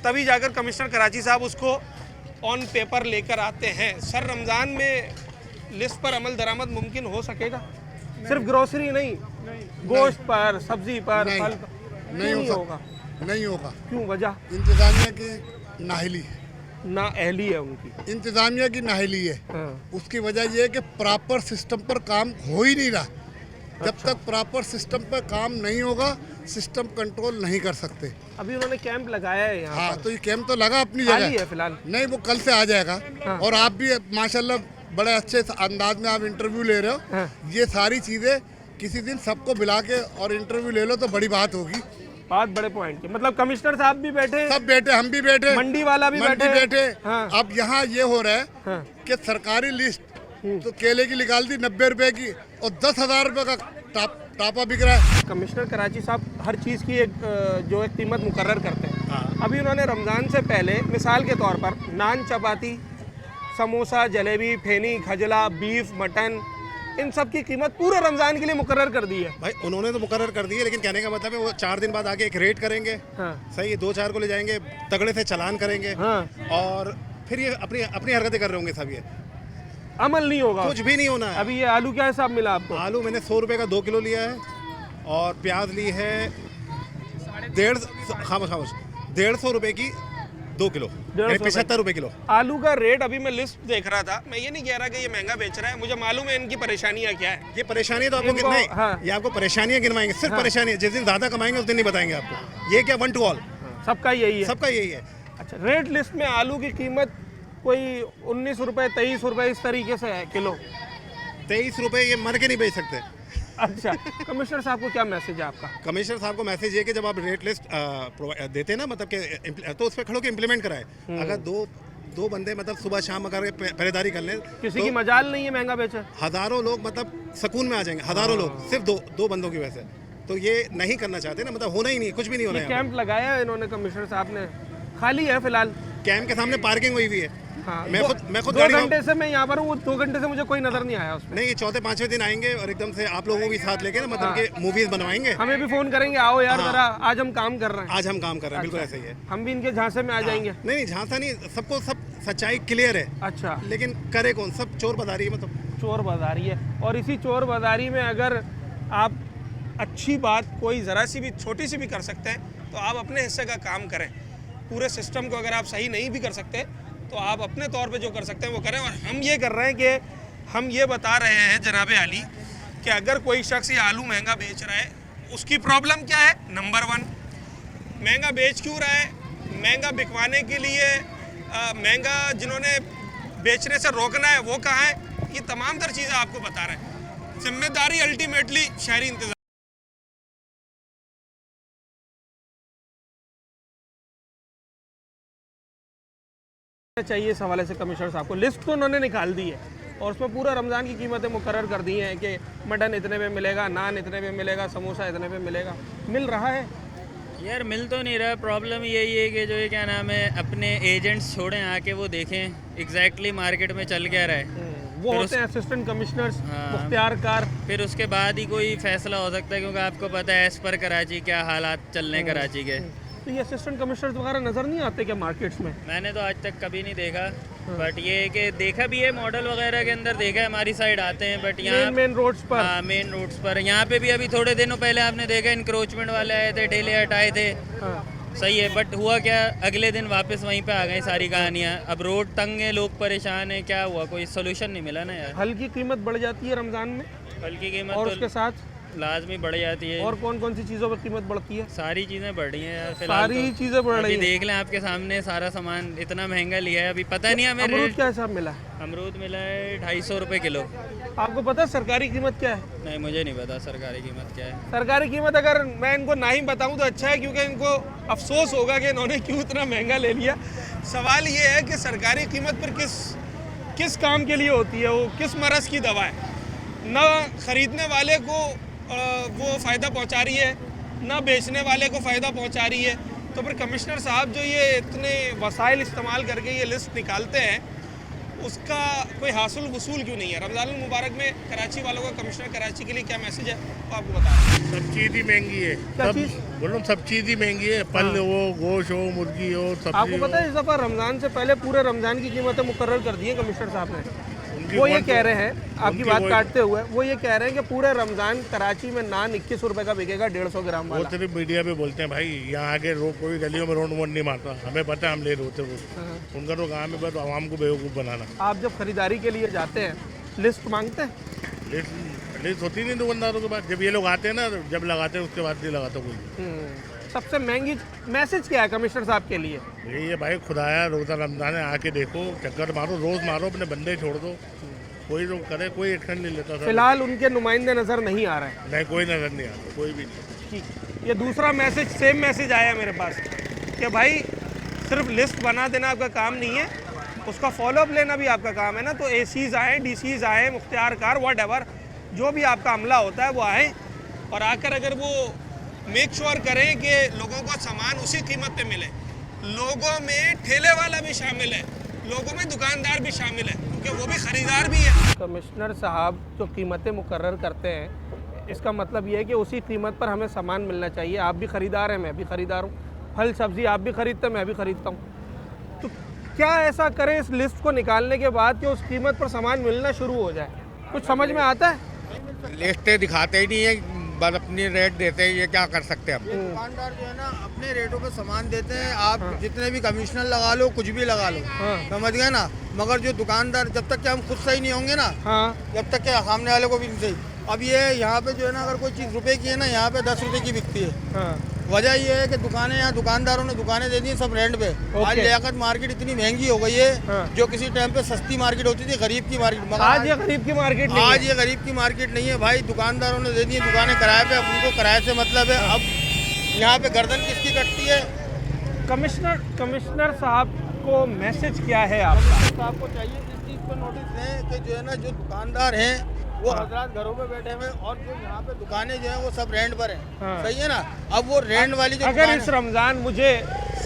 A: तभी जाकर कमिश्नर कराची साहब उसको ऑन पेपर लेकर आते हैं। सर, रमज़ान में लिस्ट पर अमल दरामद मुमकिन हो सकेगा? सिर्फ ग्रोसरी नहीं, गोश्त पर, सब्जी पर, फल पर नहीं होगा?
F: नहीं होगा।
A: क्यों, वजह?
F: इंतजामिया की नाहली है,
A: ना अहली है उनकी,
F: इंतजामिया की नाहली है। उसकी वजह यह है कि प्रॉपर सिस्टम पर काम हो ही नहीं रहा। जब तक प्रॉपर सिस्टम पर काम नहीं होगा, सिस्टम कंट्रोल नहीं कर सकते।
A: अभी उन्होंने कैंप लगाया है यहाँ
F: हाँ,
A: पर।
F: तो ये कैंप तो लगा अपनी
A: खाली
F: जगह
A: है फिलहाल?
F: नहीं, वो कल से आ जाएगा। और आप भी माशाल्लाह बड़े अच्छे अंदाज में आप इंटरव्यू ले रहे हो। ये सारी चीज़ें किसी दिन सबको बुला के और इंटरव्यू ले लो तो बड़ी बात होगी।
A: बात बड़े पॉइंट की, मतलब कमिश्नर साहब भी बैठे,
F: सब बैठे, हम भी बैठे,
A: मंडी वाला भी बैठे।
F: हाँ। अब यहाँ ये हो रहा है कि सरकारी लिस्ट तो केले की निकाल दी 90 रुपए की और 10,000 रुपए का टापा बिक रहा है।
A: कमिश्नर कराची साहब हर चीज़ की जो एक कीमत मुकर्रर करते हैं। अभी उन्होंने रमज़ान से पहले मिसाल के तौर पर नान, चपाती, समोसा, जलेबी, फेनी, खजला, बीफ, मटन, इन सब की कीमत पूरे रमज़ान के लिए मुकर्रर कर दी है।
M: भाई उन्होंने तो मुकर्रर कर दी है, लेकिन कहने का मतलब है वो 4 दिन बाद आके एक रेट करेंगे।
A: हाँ।
M: सही, 2-4 को ले जाएंगे, तगड़े से चालान करेंगे।
A: हाँ।
M: और फिर ये अपनी हरकतें कर रहे होंगे सब। ये
A: अमल नहीं होगा,
M: कुछ भी नहीं होना है।
A: अभी ये आलू क्या हिसाब मिला आपको?
M: आलू मैंने 100 रुपये का 2 किलो लिया है, और प्याज ली है 150 रुपये की 2 किलो, 75 रुपये किलो।
A: आलू का रेट अभी मैं लिस्ट देख रहा था, मैं ये नहीं कह रहा कि ये महंगा बेच रहा है, मुझे मालूम है इनकी परेशानियाँ क्या है।
M: ये परेशानी तो आपको नहीं,
A: हाँ।
M: ये आपको परेशानियाँ गिनवाएंगे, सिर्फ परेशानी। जिस दिन ज़्यादा कमाएंगे उस दिन नहीं बताएंगे आपको। ये क्या 1 to all,
A: सबका यही है?
M: सबका यही है।
A: अच्छा, रेट लिस्ट में आलू की कीमत कोई 19 रुपये, 23 रुपये इस तरीके से है किलो।
M: 23 रुपये ये मर के नहीं बेच सकते।
A: अच्छा, कमिश्नर साहब को क्या मैसेज है आपका?
M: कमिश्नर साहब को मैसेज ये कि जब आप रेट लिस्ट देते हैं ना, मतलब कि तो उस पर खड़ो के इम्प्लीमेंट कराए। अगर दो बंदे मतलब सुबह शाम अगर पहरेदारी कर लें,
A: किसी
M: तो
A: की मजाल नहीं है महंगा बेचे।
M: हज़ारों लोग मतलब सुकून में आ जाएंगे, हज़ारों लोग सिर्फ दो बंदों की वजह से। तो ये नहीं करना चाहते ना, मतलब होना ही नहीं, कुछ भी नहीं होना है।
A: कैंप लगाया है इन्होंने, कमिश्नर साहब ने, खाली है फिलहाल।
M: कैंप के सामने पार्किंग हुई हुई है।
A: हाँ,
M: मैं खुद
A: 2 घंटे से मैं यहाँ पर हूँ, 2 घंटे से मुझे कोई नजर नहीं आया उसमें।
M: नहीं, ये 4-5वें दिन आएंगे और एकदम से आप लोगों को भी साथ लेके ना, मतलब कि मूवीज बनवाएंगे।
A: हमें भी फोन करेंगे, आओ यार जरा, आज हम काम कर रहे हैं।
M: आज हम काम कर रहे हैं, बिल्कुल ऐसा ही है।
A: हम भी इनके झांसे में आ जाएंगे।
M: नहीं, झांसा नहीं, सबको सब सच्चाई क्लियर है।
A: अच्छा,
M: लेकिन करे कौन? सब चोर बाजारी है, मतलब
A: चोर बाजारी है। और इसी चोर बाजारी में अगर आप अच्छी बात कोई ज़रा सी भी, छोटी सी भी कर सकते हैं तो आप अपने हिस्से का काम करें। पूरे सिस्टम को अगर आप सही नहीं भी कर सकते तो आप अपने तौर पे जो कर सकते हैं वो करें। और हम ये कर रहे हैं कि हम ये बता रहे हैं जनाब आली कि अगर कोई शख्स ये आलू महंगा बेच रहा है, उसकी प्रॉब्लम क्या है? नंबर 1, महंगा बेच क्यों रहा है? महंगा बिकवाने के लिए महंगा जिन्होंने बेचने से रोकना है वो कहाँ है? ये तमाम तर चीज़ें आपको बता रहे हैं। जिम्मेदारी अल्टीमेटली शहरी इंतजाम चाहिए। इस हवाले से कमिश्नर साहब को लिस्ट तो उन्होंने निकाल दी है और उसमें पूरा रमज़ान की कीमतें मुकर्रर कर दी हैं कि मटन इतने पे मिलेगा, नान इतने पे मिलेगा, समोसा इतने पे मिलेगा। मिल रहा है
N: यार? मिल तो नहीं रहा। प्रॉब्लम यही है कि जो ये क्या नाम है, अपने एजेंट्स छोड़ें आके वो देखें एग्जैक्टली मार्केट में चल क्या रहा है।
A: वो होते हैं असिस्टेंट कमिश्नर्स, मुख्तियारकार।
N: फिर उसके बाद ही कोई फैसला हो सकता है, क्योंकि आपको पता है एज पर कराची क्या हालात चल रहे हैं कराची के।
A: तो ये असिस्टेंट कमिश्नर्स वगैरह नज़र नहीं आते क्या मार्केट्स में?
N: मैंने तो आज तक कभी नहीं देखा। बट ये है कि देखा भी है मॉडल वगैरह के अंदर, देखा है हमारी साइड आते हैं, बट यहाँ
A: मेन रोड्स पर,
N: हाँ मेन रोड्स पर। यहाँ पे भी अभी थोड़े दिनों पहले आपने देखा इंक्रोचमेंट वाले आए थे, ठेले हटाए थे, सही है, बट हुआ क्या, अगले दिन वापस वहीं पे आ गई सारी कहानियाँ। अब रोड तंग है, लोग परेशान है, क्या हुआ, कोई सोल्यूशन नहीं मिला ना यार।
A: हल की कीमत बढ़ जाती है रमज़ान में,
N: फल की कीमत
A: और
N: तो
A: उसके साथ
N: लाजमी बढ़ जाती है।
A: और कौन कौन सी चीज़ों पर कीमत बढ़ती है?
N: सारी चीज़ें बढ़ रही हैं यार फिलहाल,
A: सारी
N: तो
A: चीज़ें बढ़ रही
N: अभी
A: हैं।
N: देख लें आपके सामने सारा सामान इतना महंगा लिया है, अभी पता नहीं हमें
A: अमरूद
N: रेट।
A: क्या हिसाब मिला है?
N: अमरूद मिला है 250 रुपये किलो।
A: आपको पता है सरकारी कीमत क्या है?
N: नहीं मुझे नहीं पता सरकारी कीमत क्या है।
A: सरकारी कीमत अगर मैं इनको ना ही बताऊं तो अच्छा है, क्योंकि इनको अफसोस होगा कि इन्होंने क्यों इतना महंगा ले लिया। सवाल ये है कि सरकारी कीमत पर किस काम के लिए होती है, वो किस मरज़ की दवा है। ना ख़रीदने वाले को वो फ़ायदा पहुंचा रही है, ना बेचने वाले को फ़ायदा पहुंचा रही है। तो फिर कमिश्नर साहब जो ये इतने वसाइल इस्तेमाल करके ये लिस्ट निकालते हैं, उसका कोई हासिल वसूल क्यों नहीं है? रमज़ानुल मुबारक में कराची वालों का कमिश्नर कराची के लिए क्या मैसेज है वो आपको बता रहा हूं।
F: सब चीज़ ही महंगी है,
A: क्या
F: सब
A: चीज़?
F: बोलो सब चीज़ ही महंगी है, फल हो, गोश्त हो, मुर्गी हो, सब्जी
A: आपको पता है इस दफ़ा रमज़ान से पहले पूरे रमज़ान की कीमतें मुकर्रर कर दी है कमिश्नर साहब ने। वो ये कह रहे हैं, आपकी बात काटते हुए, वो ये कह रहे हैं कि पूरे रमज़ान कराची में नान 21 रुपए का बिकेगा 150 ग्राम
F: वो
A: वाला।
F: सिर्फ मीडिया पे बोलते हैं भाई, यहाँ आके रोड कोई गलियों में रोड वोड नहीं मारता, हमें पता है हम ले रहे होते वो, उनका तो काम है बस आवाम को बेवकूफ़ बनाना।
A: आप जब खरीदारी के लिए जाते हैं लिस्ट मांगते हैं?
F: लिस्ट होती नहीं दुकानदारों के पास, जब ये लोग आते हैं ना, जब लगाते हैं उसके बाद नहीं लगाता कोई।
A: सबसे महंगी मैसेज क्या है कमिश्नर साहब के लिए?
F: यही है भाई, खुदाया रोज़ा रमज़ान है, आके देखो, चक्कर मारो, रोज़ मारो, अपने बंदे छोड़ दो, कोई तो करे, कोई एक्शन नहीं लेता।
A: फिलहाल उनके नुमाइंदे नज़र नहीं आ रहे हैं?
F: नहीं, कोई नज़र नहीं आता, कोई भी नहीं।
A: ठीक, ये दूसरा मैसेज, सेम मैसेज आया है मेरे पास कि भाई सिर्फ लिस्ट बना देना आपका काम नहीं है, उसका फॉलोअप लेना भी आपका काम है ना। तो एसीज़ आएँ, डीसीज़ आएँ, मुख्तियार कार, व्हाटएवर जो भी आपका अमला होता है वो आए, और आकर अगर वो मेक श्योर करें कि लोगों को सामान उसी कीमत पे मिले। लोगों में ठेले वाला भी शामिल है, लोगों में दुकानदार भी शामिल है, क्योंकि वो भी ख़रीदार भी है। कमिश्नर साहब जो कीमतें मुकर्रर करते हैं, इसका मतलब ये है कि उसी कीमत पर हमें सामान मिलना चाहिए। आप भी ख़रीदार हैं, मैं भी ख़रीदार हूँ, फल सब्ज़ी आप भी ख़रीदते हैं, मैं भी ख़रीदता हूँ। तो क्या ऐसा करें इस लिस्ट को निकालने के बाद कि उस कीमत पर सामान मिलना शुरू हो जाए? कुछ समझ में आता है?
K: लिस्टें दिखाते ही नहीं है, बस अपनी रेट देते हैं, ये क्या कर सकते हैं हम।
C: दुकानदार जो है ना अपने रेटों पे सामान देते हैं, आप जितने भी कमिश्नर लगा लो, कुछ भी लगा लो, समझ गए ना। मगर जो दुकानदार, जब तक कि हम खुद सही नहीं होंगे ना, जब तक कि सामने वाले को भी नहीं सही। अब ये यहाँ पे जो है ना, अगर कोई चीज़ रुपए की है ना, यहाँ पे 10 रुपए की बिकती है। वजह ये है कि दुकानें, यहाँ दुकानदारों ने दुकानें दे दी हैं सब रेंट पे। आज लियाकत मार्केट इतनी महंगी हो गई है, जो किसी टाइम पे सस्ती मार्केट होती थी, गरीब की मार्केट, मगर
A: आज ये गरीब की मार्केट नहीं है।
C: आज ये गरीब की मार्केट नहीं है भाई। दुकानदारों ने दे दी दुकानें किराए पे, उनको किराए से मतलब है। अब यहाँ पे गर्दन किसकी कटती है?
A: कमिश्नर साहब को मैसेज क्या है आपका?
C: साहब को चाहिए इस चीज़ पर नोटिस लें कि जो है ना, जो दुकानदार हैं वो हजरात घरों में बैठे हुए, और जो यहाँ पे दुकानें जो हैं वो सब रेंट पर हैं, सही है ना। अब वो रेंट वाली जो
A: अगर इस रमज़ान मुझे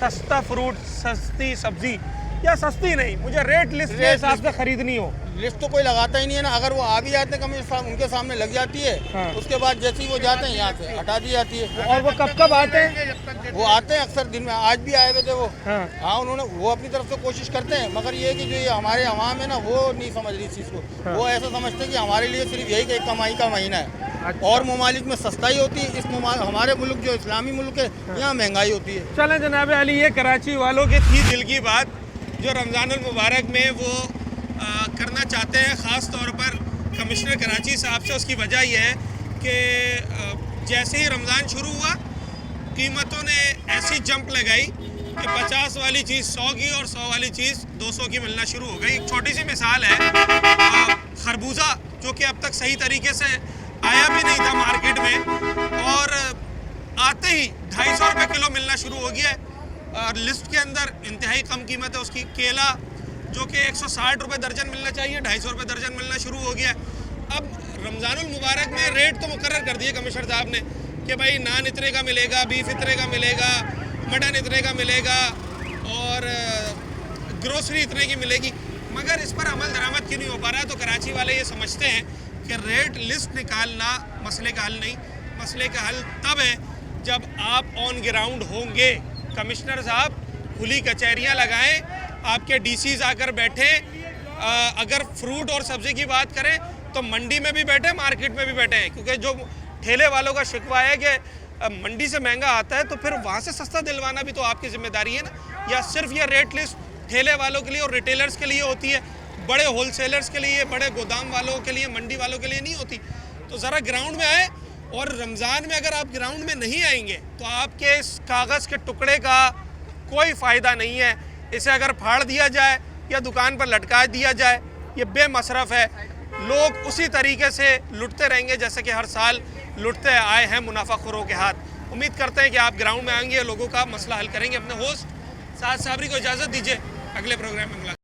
A: सस्ता फ्रूट, सस्ती सब्जी, या सस्ती नहीं, मुझे रेट लिस्ट के हिसाब से खरीदनी हो,
C: लिस्ट तो कोई लगाता ही नहीं है ना। अगर वो आ भी जाते हैं कमिश्नर साहब, उनके सामने लग जाती है, उसके बाद जैसे ही वो जाते हैं यहाँ से हटा दी जाती है।
A: और वो कब आते हैं?
C: वो आते हैं अक्सर दिन में, आज भी आए हुए थे वो। हाँ, उन्होंने वो अपनी तरफ से कोशिश करते हैं, मगर ये कि जो ये हमारे अवाम है ना, वो नहीं समझ रही इस चीज़ को। वो ऐसा समझते हैं कि हमारे लिए सिर्फ यही एक कमाई का महीना है, और ममालिक में सस्ताई होती है, हमारे मुल्क जो इस्लामी मुल्क है, यहाँ महंगाई होती है।
A: चलें जनाब अली, ये कराची वालों की थी दिल की बात जो रमज़ानुल मुबारक में वो करना चाहते हैं, ख़ास तौर पर कमिश्नर कराची साहब से। उसकी वजह यह है कि जैसे ही रमज़ान शुरू हुआ, कीमतों ने ऐसी जंप लगाई कि 50 वाली चीज़ 100 की और 100 वाली चीज़ 200 की मिलना शुरू हो गई। एक छोटी सी मिसाल है, खरबूजा जो कि अब तक सही तरीके से आया भी नहीं था मार्केट में, और आते ही 250 रुपये किलो मिलना शुरू हो गया है। और लिस्ट के अंदर इंतहाई कम कीमत है उसकी। केला जो कि 160 रुपये दर्जन मिलना चाहिए, 250 रुपये दर्जन मिलना शुरू हो गया है। अब रमज़ानुल मुबारक में रेट तो मुकर्रर कर दिए कमिश्नर साहब ने कि भाई नान इतने का मिलेगा, बीफ इतने का मिलेगा, मटन इतने का मिलेगा, और ग्रोसरी इतने की मिलेगी, मगर इस पर अमल दरामद क्यों नहीं हो पा रहा है? तो कराची वाले ये समझते हैं कि रेट लिस्ट निकालना मसले का हल नहीं, मसले का हल तब है जब आप ऑन ग्राउंड होंगे। कमिश्नर साहब खुली कचहरियाँ लगाएं, आपके डीसीज आकर बैठे। अगर फ्रूट और सब्जी की बात करें तो मंडी में भी बैठे, मार्केट में भी बैठे हैं, क्योंकि जो ठेले वालों का शिकवा है कि मंडी से महंगा आता है तो फिर वहाँ से सस्ता दिलवाना भी तो आपकी जिम्मेदारी है ना। या सिर्फ ये रेट लिस्ट ठेले वालों के लिए और रिटेलर्स के लिए होती है, बड़े होलसेलर्स के लिए, बड़े गोदाम वालों के लिए, मंडी वालों के लिए नहीं होती। तो ज़रा ग्राउंड में आए, और रमज़ान में अगर आप ग्राउंड में नहीं आएंगे तो आपके इस कागज़ के टुकड़े का कोई फ़ायदा नहीं है। इसे अगर फाड़ दिया जाए या दुकान पर लटका दिया जाए, ये बेमसरफ़ है। लोग उसी तरीके से लुटते रहेंगे जैसे कि हर साल लुटते आए हैं मुनाफाखोरों के हाथ। उम्मीद करते हैं कि आप ग्राउंड में आएंगे, लोगों का मसला हल करेंगे। अपने होस्ट साद साबरी को इजाज़त दीजिए, अगले प्रोग्राम में मिला।